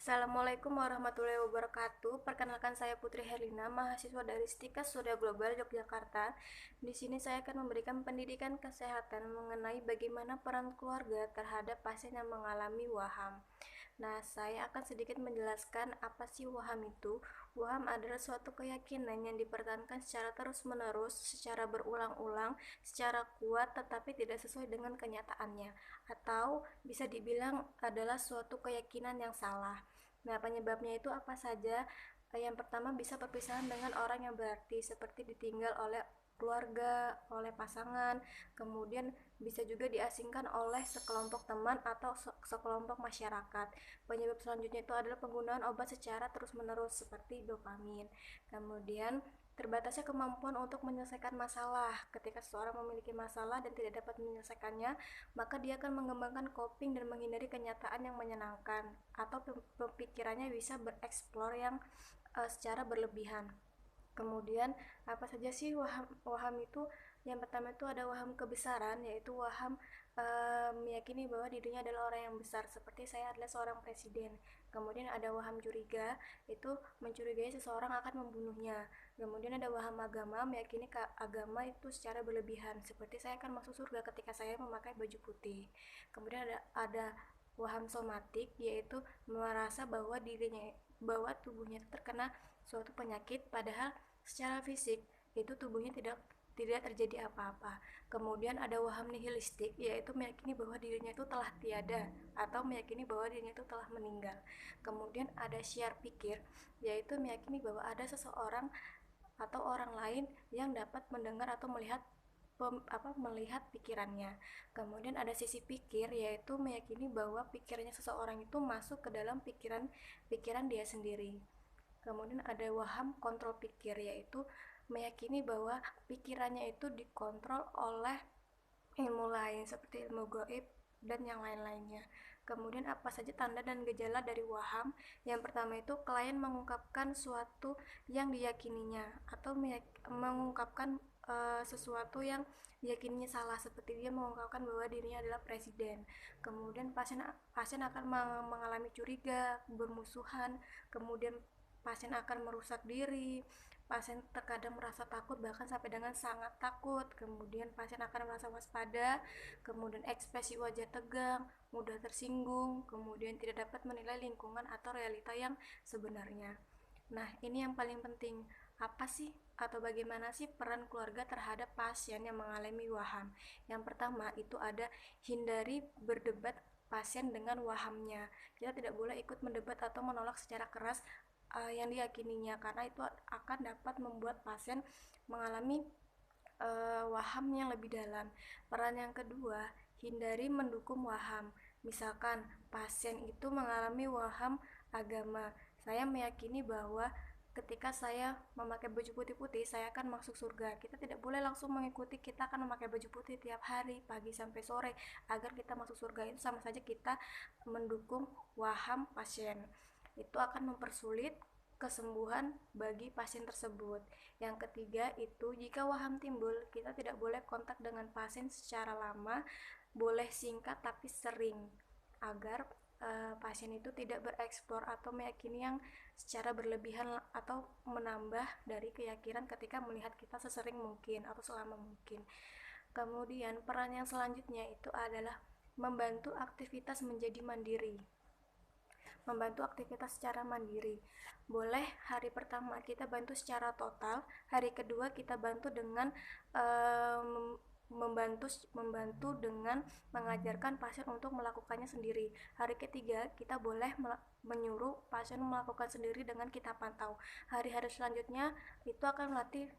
Assalamualaikum warahmatullahi wabarakatuh. Perkenalkan saya Putri Herlina, mahasiswa dari STIKA Surya Global Yogyakarta. Di sini saya akan memberikan pendidikan kesehatan mengenai bagaimana peran keluarga terhadap pasien yang mengalami waham. Nah, saya akan sedikit menjelaskan apa sih waham itu. Waham adalah suatu keyakinan yang dipertahankan secara terus-menerus, secara berulang-ulang, secara kuat tetapi tidak sesuai dengan kenyataannya, atau bisa dibilang adalah suatu keyakinan yang salah. Nah, penyebabnya itu apa saja? Yang pertama bisa perpisahan dengan orang yang berarti, seperti ditinggal oleh keluarga, oleh pasangan, kemudian bisa juga diasingkan oleh sekelompok teman atau sekelompok masyarakat. Penyebab selanjutnya itu adalah penggunaan obat secara terus-menerus seperti dopamin. Kemudian terbatasnya kemampuan untuk menyelesaikan masalah. Ketika seseorang memiliki masalah dan tidak dapat menyelesaikannya, maka dia akan mengembangkan coping dan menghindari kenyataan yang menyenangkan, atau pemikirannya bisa bereksplor yang secara berlebihan. Kemudian apa saja sih waham itu? Yang pertama itu ada waham kebesaran, yaitu waham meyakini bahwa dirinya adalah orang yang besar, seperti saya adalah seorang presiden. Kemudian ada waham curiga, itu mencurigai seseorang akan membunuhnya. Kemudian ada waham agama, meyakini agama itu secara berlebihan, seperti saya akan masuk surga ketika saya memakai baju putih. Kemudian ada waham somatik, yaitu merasa bahwa tubuhnya terkena suatu penyakit, padahal secara fisik itu tubuhnya tidak terjadi apa-apa. Kemudian ada waham nihilistik, yaitu meyakini bahwa dirinya itu telah tiada atau meyakini bahwa dirinya itu telah meninggal. Kemudian ada syiar pikir, yaitu meyakini bahwa ada seseorang atau orang lain yang dapat mendengar atau melihat pikirannya. Kemudian ada sisi pikir, yaitu meyakini bahwa pikirannya seseorang itu masuk ke dalam pikiran dia sendiri. Kemudian ada waham kontrol pikir, yaitu meyakini bahwa pikirannya itu dikontrol oleh ilmu lain seperti ilmu gaib dan yang lain-lainnya. Kemudian apa saja tanda dan gejala dari waham? Yang pertama itu klien mengungkapkan suatu yang diyakininya atau mengungkapkan sesuatu yang diyakininya salah, seperti dia mengungkapkan bahwa dirinya adalah presiden. Kemudian pasien akan mengalami curiga, bermusuhan, kemudian pasien akan merusak diri, pasien terkadang merasa takut bahkan sampai dengan sangat takut, kemudian pasien akan merasa waspada, kemudian ekspresi wajah tegang, mudah tersinggung, kemudian tidak dapat menilai lingkungan atau realita yang sebenarnya. Nah, ini yang paling penting. Apa sih atau bagaimana sih peran keluarga terhadap pasien yang mengalami waham? Yang pertama itu ada hindari berdebat pasien dengan wahamnya. Kita tidak boleh ikut mendebat atau menolak secara keras yang diyakininya, karena itu akan dapat membuat pasien mengalami waham yang lebih dalam. Peran yang kedua, hindari mendukung waham. Misalkan pasien itu mengalami waham agama, saya meyakini bahwa ketika saya memakai baju putih-putih saya akan masuk surga. Kita tidak boleh langsung mengikuti, kita akan memakai baju putih tiap hari pagi sampai sore agar kita masuk surga. Itu sama saja kita mendukung waham pasien. Itu akan mempersulit kesembuhan bagi pasien tersebut. Yang ketiga itu, jika waham timbul, kita tidak boleh kontak dengan pasien secara lama, boleh singkat tapi sering, agar pasien itu tidak bereksplor atau meyakini yang secara berlebihan atau menambah dari keyakinan ketika melihat kita sesering mungkin atau selama mungkin. Kemudian peran yang selanjutnya itu adalah membantu aktivitas menjadi mandiri. Membantu aktivitas secara mandiri. Boleh hari pertama kita bantu secara total, hari kedua kita bantu dengan membantu dengan mengajarkan pasien untuk melakukannya sendiri. Hari ketiga kita boleh menyuruh pasien melakukan sendiri dengan kita pantau. Hari-hari selanjutnya itu akan melatih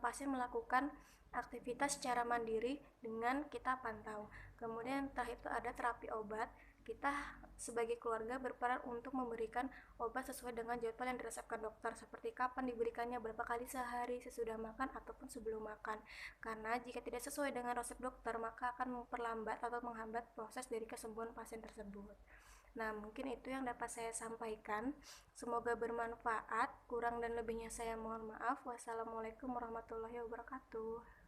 pasien melakukan aktivitas secara mandiri dengan kita pantau. Kemudian terakhir itu ada terapi obat. Kita sebagai keluarga berperan untuk memberikan obat sesuai dengan jadwal yang diresepkan dokter, seperti kapan diberikannya, berapa kali sehari, sesudah makan ataupun sebelum makan. Karena jika tidak sesuai dengan resep dokter, maka akan memperlambat atau menghambat proses dari kesembuhan pasien tersebut. Nah, mungkin itu yang dapat saya sampaikan. Semoga bermanfaat. Kurang dan lebihnya saya mohon maaf. Wassalamualaikum warahmatullahi wabarakatuh.